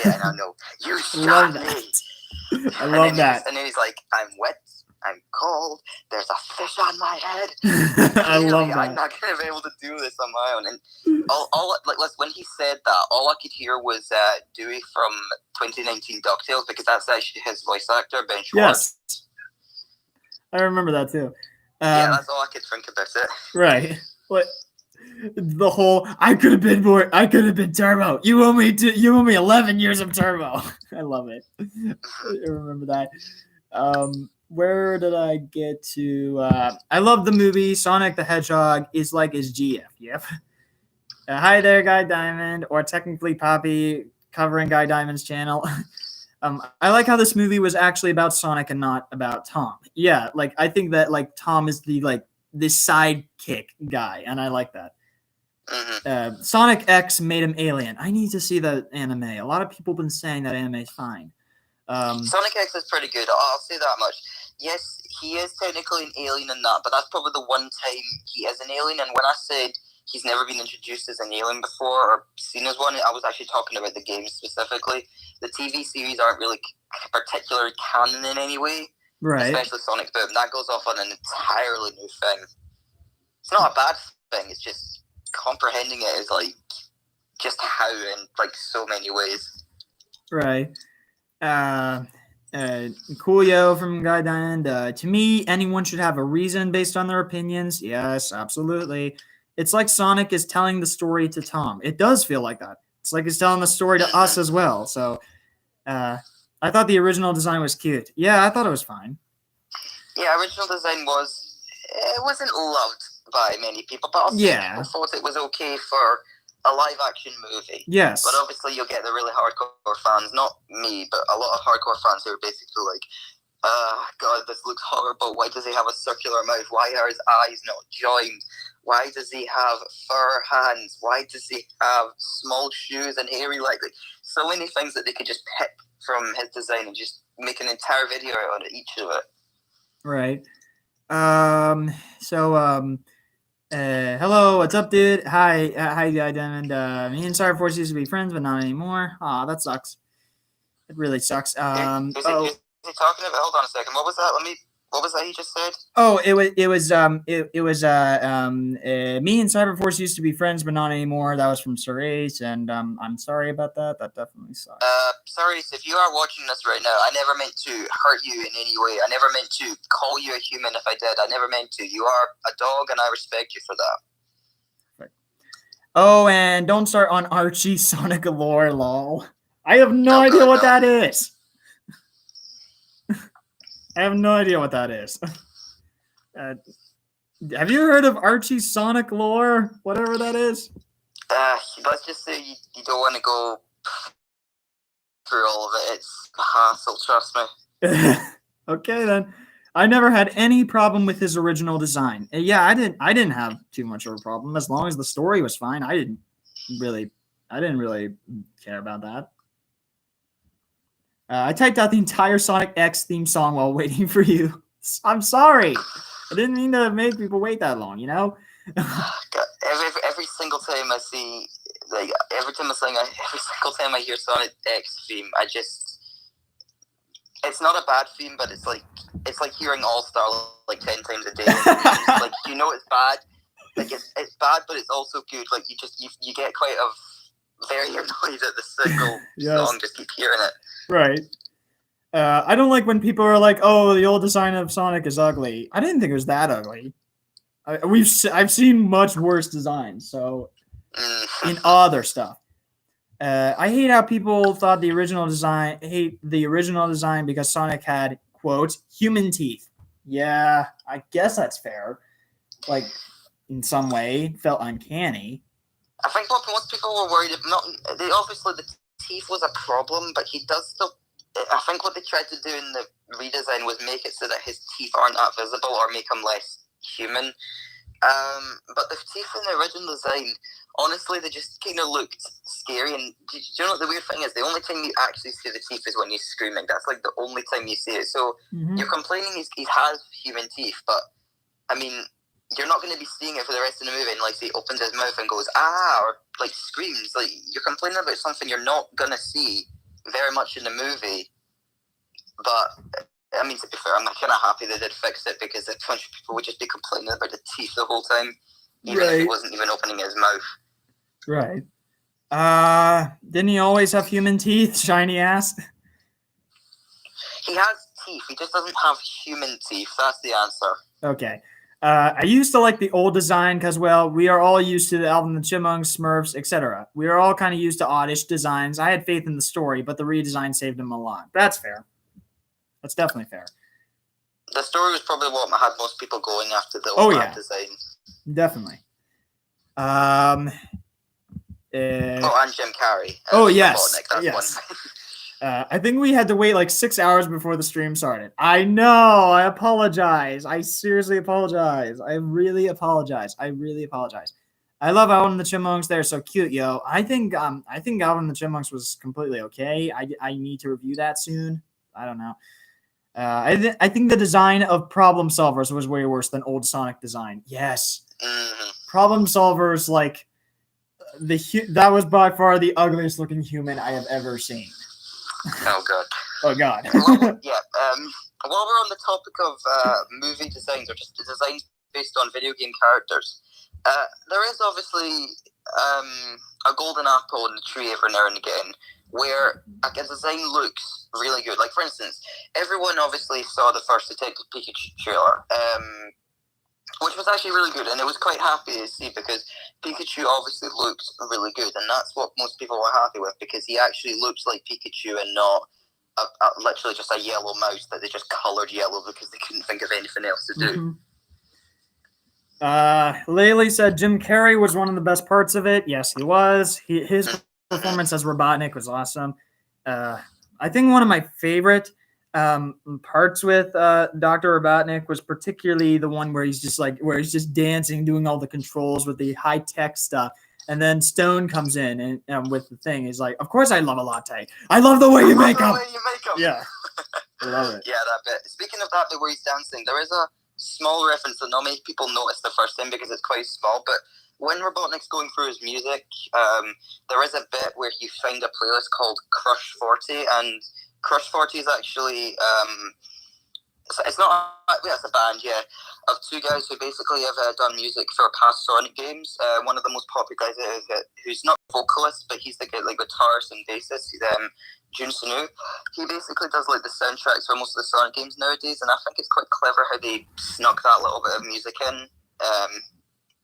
Yeah, I know. You shot me. I love that. And then he's like, I'm wet, I'm cold, there's a fish on my head. I love that. I'm not going to be able to do this on my own. And when he said that, all I could hear was Dewey from 2019 DuckTales, because that's actually his voice actor, Ben Schwartz. Yes. I remember that too. Yeah, that's all I could think about it. Right. What the whole I could have been Turbo. You owe me 11 years of Turbo. I love it. I remember that. Where did I get to? I love the movie. Sonic the Hedgehog is like his GF. Yep. Hi there, Guy Diamond, or technically Poppy covering Guy Diamond's channel. I like how this movie was actually about Sonic and not about Tom. Yeah, like I think that like Tom is the this sidekick guy, and I like that. Mm-hmm. Sonic X made him alien. I need to see the anime. A lot of people have been saying that anime is fine. Sonic X is pretty good. I'll say that much. Yes, he is technically an alien in that, but that's probably the one time he is an alien. And when I said he's never been introduced as an alien before or seen as one, I was actually talking about the game specifically. The TV series aren't really particularly canon in any way, right? Especially Sonic Boom. That goes off on an entirely new thing. It's not a bad thing. It's just comprehending it is like just how in like so many ways. Right. Coolio from Guy Diamond. To me, anyone should have a reason based on their opinions. Yes, absolutely. It's like Sonic is telling the story to Tom. It does feel like that. It's like he's telling the story to us as well. So, I thought the original design was cute. Yeah, I thought it was fine. Yeah, original design wasn't loved by many people, but also people thought it was okay for a live-action movie. Yes. But obviously you'll get the really hardcore fans, not me, but a lot of hardcore fans who are basically like, God, this looks horrible. Why does he have a circular mouth? Why are his eyes not joined? Why does he have fur hands? Why does he have small shoes and hairy legs? Like, so many things that they could just pick from his design and just make an entire video out of each of it. Right. Hello, what's up, dude? Hi, Guy Diamond. Me and Cyber Force used to be friends, but not anymore. Aw, that sucks. It really sucks. Who's he talking about? Hold on a second. What was that? What was that he just said? Oh, it was me and Cyber Force used to be friends, but not anymore. That was from Sir Ace, and I'm sorry about that. That definitely sucks. Sir Ace, if you are watching this right now, I never meant to hurt you in any way. I never meant to call you a human if I did. I never meant to. You are a dog, and I respect you for that. Right. Oh, and don't start on Archie Sonic lore, lol. I have no idea what that is. I have no idea what that is. Have you heard of Archie Sonic lore? Whatever that is? Let's just say you don't want to go through all of it. It's a hassle, trust me. Okay, then. I never had any problem with his original design. Yeah, I didn't have too much of a problem. As long as the story was fine, I didn't really care about that. I typed out the entire Sonic X theme song while waiting for you. I'm sorry. I didn't mean to make people wait that long, you know? God, every single time I see, like, every single time I hear Sonic X theme, it's not a bad theme, but it's like hearing All Star like 10 times a day. Like, you know it's bad. Like, it's bad, but it's also good. Like, you get quite very annoyed at the single song, just keep hearing it. Right. I don't like when people are like, "Oh, the old design of Sonic is ugly." I didn't think it was that ugly. I've seen much worse designs. So in other stuff, I hate how people thought the original design because Sonic had quote human teeth. Yeah, I guess that's fair. Like in some way, felt uncanny. I think what most people were worried about, obviously the teeth was a problem, but he does still. I think what they tried to do in the redesign was make it so that his teeth aren't that visible or make him less human. But the teeth in the original design, honestly, they just kind of looked scary. And do you know what the weird thing is? The only time you actually see the teeth is when he's screaming. That's like the only time you see it. So you're complaining he has human teeth, but I mean, you're not going to be seeing it for the rest of the movie. And like, he opens his mouth and goes or like screams. Like, you're complaining about something you're not going to see very much in the movie. But I mean, to be fair, I'm kind of happy they did fix it, because a bunch of people would just be complaining about the teeth the whole time, even if he wasn't even opening his mouth. Right. Didn't he always have human teeth? Shiny asked. He has teeth. He just doesn't have human teeth. That's the answer. Okay. I used to like the old design because, well, we are all used to the Alvin and the Chipmunks, Smurfs, etc. We are all kind of used to oddish designs. I had faith in the story, but the redesign saved them a lot. That's fair. That's definitely fair. The story was probably what had most people going after the old design. Definitely. And Jim Carrey. Yes. Robotnik, yes. I think we had to wait like 6 hours before the stream started. I know. I apologize. I seriously apologize. I really apologize. I love Alvin and the Chipmunks. They're so cute, yo. I think Alvin and the Chipmunks was completely okay. I need to review that soon. I don't know. I think the design of Problem Solvers was way worse than old Sonic design. Yes. Problem Solvers, like that was by far the ugliest looking human I have ever seen. Oh god. Oh god. Well, yeah. While we're on the topic of movie designs or just designs based on video game characters, there is obviously a golden apple in the tree every now and again, where a design looks really good. Like, for instance, everyone obviously saw the first Detective Pikachu trailer, which was actually really good, and it was quite happy to see, because Pikachu obviously looked really good, and that's what most people were happy with, because he actually looks like Pikachu and not literally just a yellow mouse that they just coloured yellow because they couldn't think of anything else to do. Laylee said Jim Carrey was one of the best parts of it. Yes, he was. His performance as Robotnik was awesome. I think one of my favorite parts with Dr. Robotnik was particularly the one where he's just dancing, doing all the controls with the high tech stuff, and then Stone comes in and with the thing. He's like, "Of course, I love a latte. I love the way you make them." Yeah, I love it. Yeah, that bit. Speaking of that bit where he's dancing, there is a small reference that not many people notice the first time because it's quite small, but when Robotnik's going through his music, there is a bit where you find a playlist called Crush 40, and Crush 40 is actually it's not it's a band, of two guys who basically have done music for past Sonic games. One of the most popular guys who's not a vocalist, but he's the guitarist and bassist. He's Jun Sunu. He basically does like the soundtracks for most of the Sonic games nowadays, and I think it's quite clever how they snuck that little bit of music in.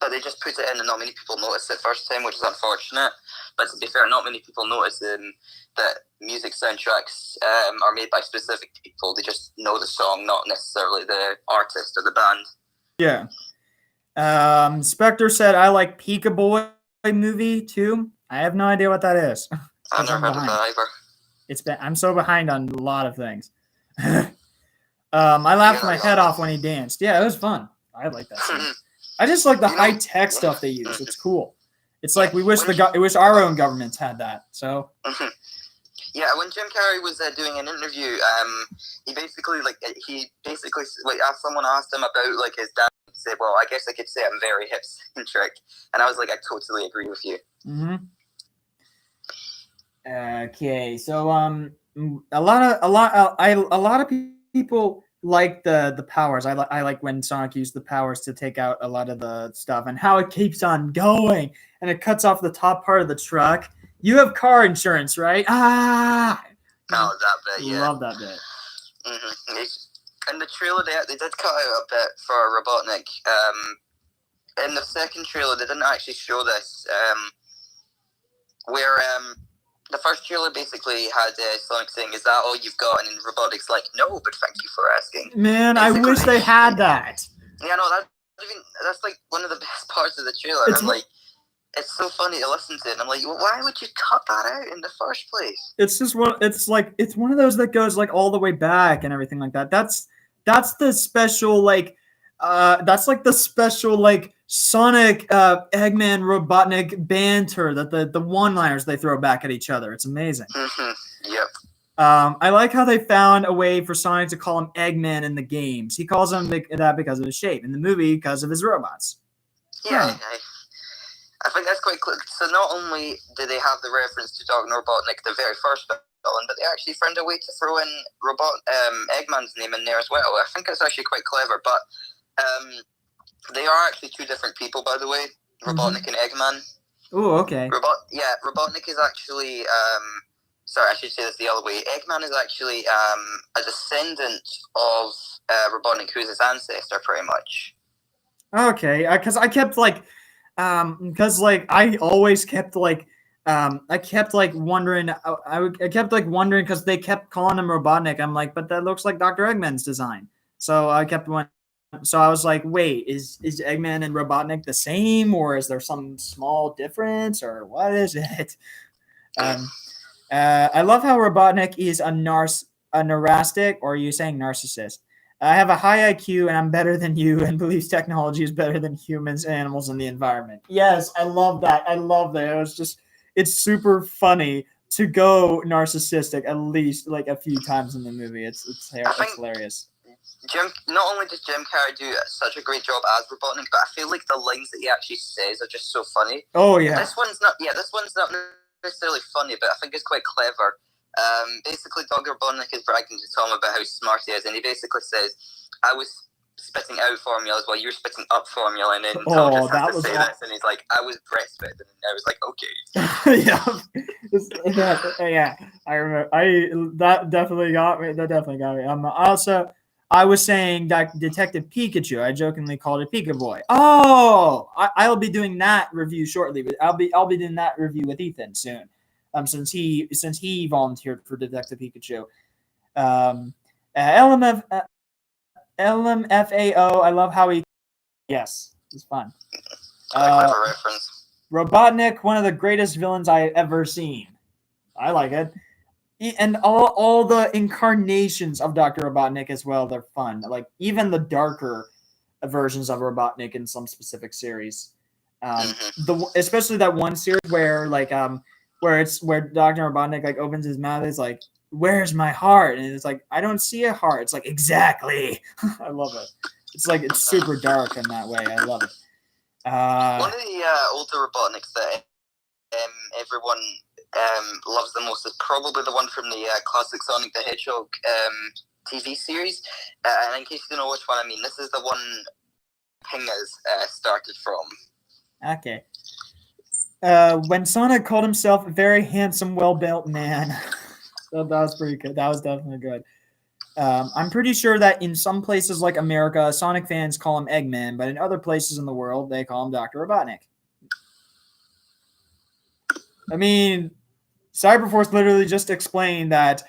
But they just put it in and not many people noticed it first time, which is unfortunate. But to be fair, not many people notice that music soundtracks are made by specific people. They just know the song, not necessarily the artist or the band. Yeah. Spectre said, I like Pika Boy movie too. I have no idea what that is. I've never heard of that either. I'm so behind on a lot of things. I laughed my head off when he danced. Yeah, it was fun. I like that scene. I just like the high tech stuff they use. It's cool. It's like we wish our own governments had that. So. Yeah, when Jim Carrey was doing an interview, he basically someone asked him about his dad. He said, "Well, I guess I could say I'm very hip-centric," and I was like, "I totally agree with you." Okay, so a lot of people like the powers. I like when Sonic used the powers to take out a lot of the stuff and how it keeps on going and it cuts off the top part of the truck. You have car insurance, right? Oh, that bit, yeah. Love that bit. In the trailer, they did cut out a bit for Robotnik. In the second trailer, they didn't actually show this, where the first trailer basically had Sonic saying, "Is that all you've got?" And then Robotnik's like, "No, but thank you for asking." Man, basically, I wish they had that. Yeah, no, that's like one of the best parts of the trailer. It's so funny to listen to, and I'm like, well, why would you cut that out in the first place? It's just it's one of those that goes all the way back and everything like that. That's the special Sonic, Eggman, Robotnik banter, the one-liners they throw back at each other. It's amazing. Yep. I like how they found a way for Sonic to call him Eggman in the games. He calls him that because of his shape. In the movie, because of his robots. Yeah, I think that's quite cool. So not only do they have the reference to Dr. Robotnik, the very first villain, but they actually found a way to throw in Eggman's name in there as well. I think it's actually quite clever, but they are actually two different people, by the way, Robotnik and Eggman. Oh, okay. Robotnik is actually, sorry, I should say this the other way. Eggman is actually a descendant of Robotnik, who's his ancestor, pretty much. Okay, because I kept like, I always kept like, I kept like wondering. I kept like wondering because they kept calling him Robotnik. I'm like, but that looks like Dr. Eggman's design. So I kept wondering. So I was like, wait, is Eggman and Robotnik the same, or is there some small difference, or what is it? I love how Robotnik is a narcissistic, or are you saying narcissist? I have a high IQ and I'm better than you and believes technology is better than humans, animals, and the environment. Yes, I love that. I love that. It's super funny to go narcissistic at least like a few times in the movie. It's hilarious. Not only does Jim Carrey do such a great job as Robotnik, but I feel like the lines that he actually says are just so funny. Oh yeah. This one's not necessarily funny, but I think it's quite clever. Basically, Dr. Robotnik is bragging to Tom about how smart he is, and he basically says, "I was spitting out formulas while you're spitting up formula," and then Tom just has to say this, and he's like, "I was breastfed," and I was like, "Okay." Yeah. I remember. That definitely got me. I was saying that Detective Pikachu. I jokingly called it Pika Boy. Oh, I'll be doing that review shortly, but I'll be doing that review with Ethan soon. Since he volunteered for Detective Pikachu. LMFAO. I love how he. Yes, it's fun. Clever reference. Robotnik, one of the greatest villains I ever seen. I like it. And all the incarnations of Dr. Robotnik as well, they're fun. Like even the versions of Robotnik in some specific series. Especially that one series where where Dr. Robotnik like opens his mouth, it's like, "Where's my heart?" And it's like, "I don't see a heart." It's like, exactly. I love it. It's super dark in that way. I love it. One of the older Robotniks that everyone loves the most is probably the one from the classic Sonic the Hedgehog TV series. And in case you don't know which one I mean, this is the one Pingas started from. Okay. When Sonic called himself a very handsome, well-built man. That was pretty good. That was definitely good. I'm pretty sure that in some places like America, Sonic fans call him Eggman, but in other places in the world, they call him Dr. Robotnik. I mean, Cyberforce literally just explained that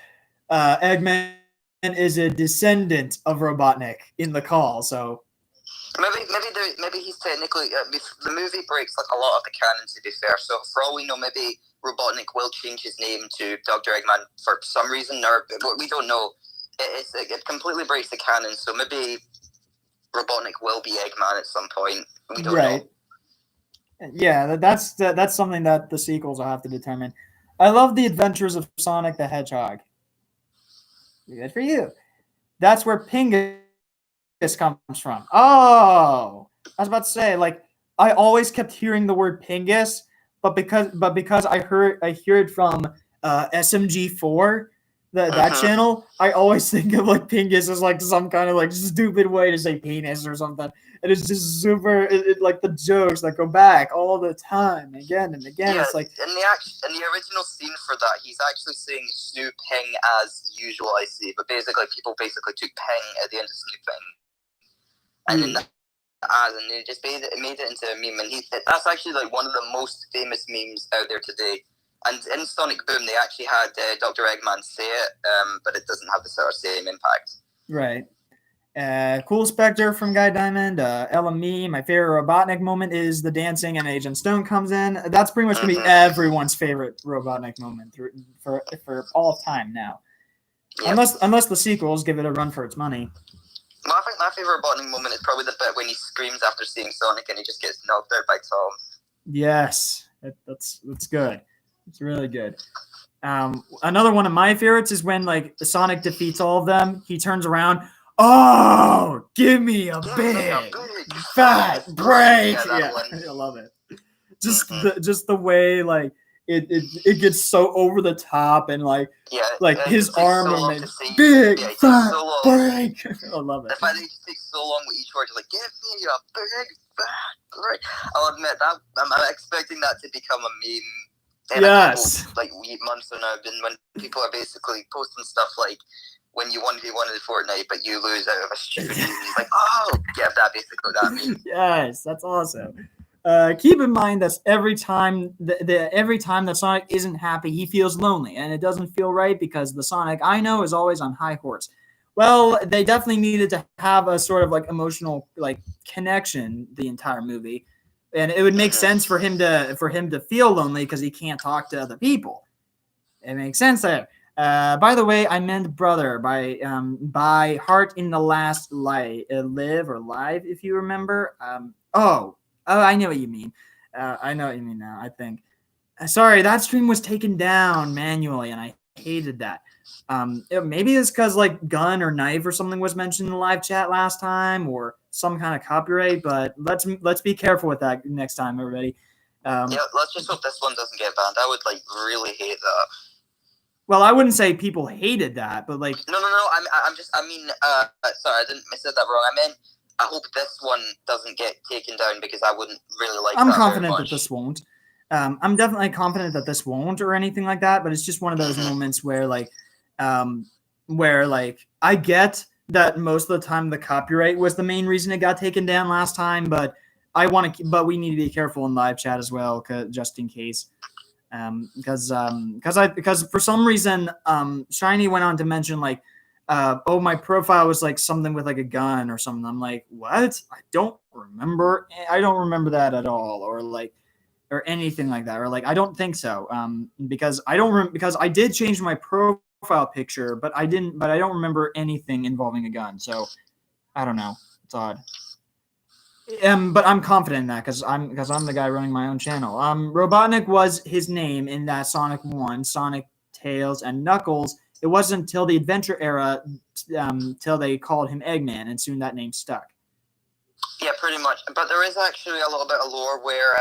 Eggman is a descendant of Robotnik in the call, so... Maybe he's technically the movie breaks like a lot of the canon. To be fair, so for all we know, maybe Robotnik will change his name to Dr. Eggman for some reason, or we don't know. It completely breaks the canon, so maybe Robotnik will be Eggman at some point. We don't know. Yeah, that's something that the sequels will have to determine. I love the adventures of Sonic the Hedgehog. Good for you. That's where Pingus comes from. Oh, I was about to say, like, I always kept hearing the word Pingus, but because I hear it from SMG4, that channel, I always think of like Pingus as like some kind of like stupid way to say penis or something. And it's just super, like the jokes that go back all the time, again and again. Yeah, it's like in the original scene for that, he's actually saying Snoop Ping as usual. I see, but basically people took Ping at the end of Snooping, and then and they just made it into a meme. And that's actually like one of the most famous memes out there today. And in Sonic Boom, they actually had Dr. Eggman say it, but it doesn't have the sort of same impact. Right. Cool Spectre from Guy Diamond. LME, my favorite Robotnik moment is the dancing and Agent Stone comes in. That's pretty much going to be everyone's favorite Robotnik moment for all time now. Yeah. Unless the sequels give it a run for its money. Well, I think my favorite Robotnik moment is probably the bit when he screams after seeing Sonic and he just gets knocked out by Tom. Yes, that's good. It's really good. Another one of my favorites is when like Sonic defeats all of them. He turns around. Oh, give me a big fat break! Yeah, I love it. Just the way like it gets so over the top and like his arm and big fat break. I love it. The fact that it just takes so long with each word, like give me a big fat break. I'll admit that I'm expecting that to become a meme. Yes. Like months or now, been when people are basically posting stuff like when you 1v1 in Fortnite, but you lose out of a stupid meme. It's like, oh, yeah, that basically that meme. Yes, that's awesome. Keep in mind that every time that Sonic isn't happy, he feels lonely, and it doesn't feel right because the Sonic I know is always on high horse. Well, they definitely needed to have a sort of like emotional like connection the entire movie, and it would make sense for him to feel lonely because he can't talk to other people. It makes sense there. By the way, I meant brother by Heart in the Last Live or Live, if you remember. Oh, I know what you mean. I know what you mean now, I think. Sorry, that stream was taken down manually, and I hated that. Maybe it's because like gun or knife or something was mentioned in the live chat last time, or some kind of copyright. But let's be careful with that next time, everybody. Yeah, let's just hope this one doesn't get banned. I would like really hate that. Well, I wouldn't say people hated that, but like no. Sorry, I said that wrong. I meant I hope this one doesn't get taken down because I wouldn't really like. I'm confident that this won't. I'm definitely confident that this won't or anything like that. But it's just one of those moments where I get that most of the time the copyright was the main reason it got taken down last time, but but we need to be careful in live chat as well, just in case. Because for some reason, Shiny went on to mention like, my profile was like something with like a gun or something. I'm like, what? I don't remember that at all, or anything like that, or like I don't think so. Because I did change my profile picture, but I don't remember anything involving a gun. So I don't know. It's odd. But I'm confident in that because I'm the guy running my own channel. Robotnik was his name in that Sonic 1, Sonic, Tails, and Knuckles. It wasn't until the Adventure era till they called him Eggman, and soon that name stuck. Yeah, pretty much. But there is actually a little bit of lore where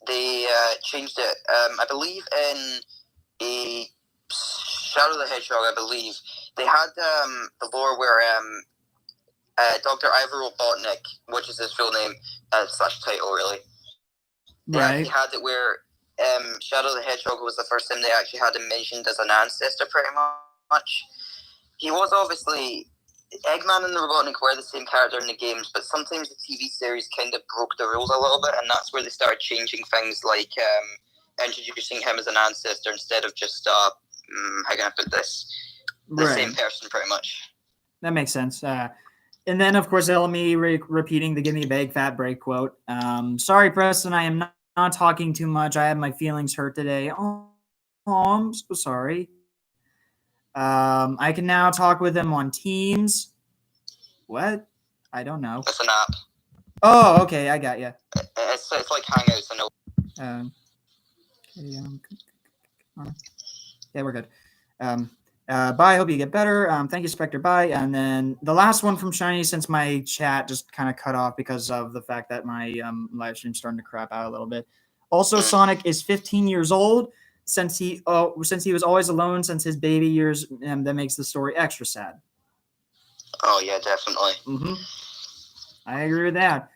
they changed it. I believe in a Shadow the Hedgehog, I believe, they had the lore where Dr. Ivor Robotnik, which is his full name / title, really. They actually had it where Shadow the Hedgehog was the first time they actually had him mentioned as an ancestor, pretty much. He was obviously... Eggman and the Robotnik were the same character in the games, but sometimes the TV series kind of broke the rules a little bit, and that's where they started changing things like introducing him as an ancestor instead of just, how can I put this? The same person, pretty much. That makes sense. And then, of course, LME repeating the "Give me a big fat break" quote. Sorry, Preston, I am not talking too much. I had my feelings hurt today. Oh, I'm so sorry. I can now talk with them on Teams. What? I don't know. It's an app. Oh, okay, I got you. It's like Hangouts, I know. Yeah, we're good. Bye. Hope you get better. Thank you, Spectre. Bye. And then the last one from Shiny, since my chat just kind of cut off because of the fact that my live stream's starting to crap out a little bit. Also, Sonic is 15 years old since he was always alone since his baby years, and that makes the story extra sad. Oh yeah, definitely. Mm-hmm. I agree with that.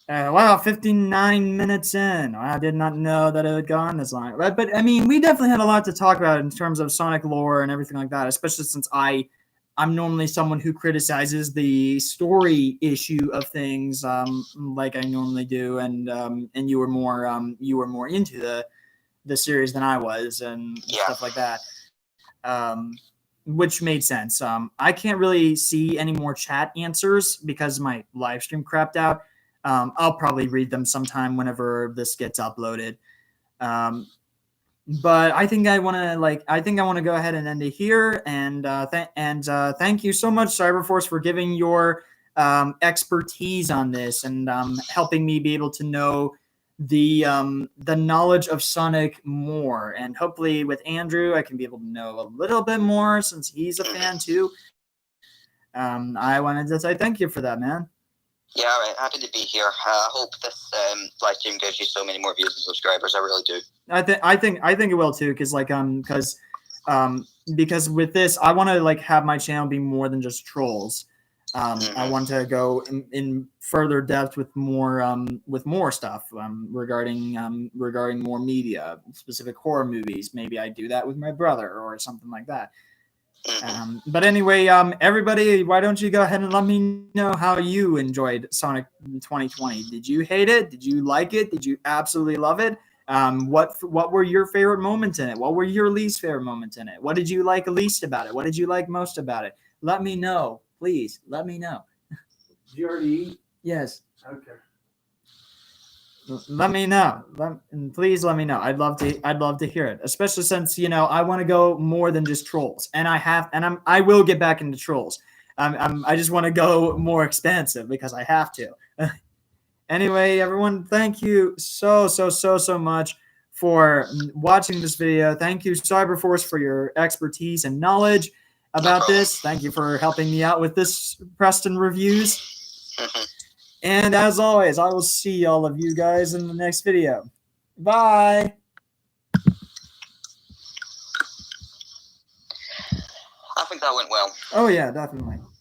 Wow, 59 minutes in. I did not know that it had gone this long. But I mean, we definitely had a lot to talk about in terms of Sonic lore and everything like that, especially since I'm normally someone who criticizes the story issue of things, like I normally do, and you were more into the series than I was and stuff like that. Which made sense. I can't really see any more chat answers because my live stream crapped out. I'll probably read them sometime whenever this gets uploaded. but I think I want to go ahead and end it here. And thank you so much, Cyberforce, for giving your expertise on this and helping me be able to know the knowledge of Sonic more. And hopefully with Andrew, I can be able to know a little bit more since he's a fan too. I wanted to say thank you for that, man. Yeah, right. Happy to be here. I hope this live stream gives you so many more views and subscribers. I really do. I think it will too, because because with this, I want to like have my channel be more than just trolls. I want to go in further depth with more stuff regarding more media, specific horror movies. Maybe I do that with my brother or something like that. But anyway, everybody, why don't you go ahead and let me know how you enjoyed Sonic 2020? Did you hate it? Did you like it? Did you absolutely love it? What were your favorite moments in it? What were your least favorite moments in it? What did you like least about it? What did you like most about it? Let me know, please. Let me know. Did you already eat? Yes. Okay. Let me know. Please let me know. I'd love to hear it, especially since I want to go more than just trolls, and I will get back into trolls. I just want to go more expansive because I have to. Anyway, everyone, thank you so much for watching this video. Thank you, Cyberforce, for your expertise and knowledge about this. Thank you for helping me out with this Preston reviews. And as always, I will see all of you guys in the next video. Bye. I think that went well. Oh yeah, definitely.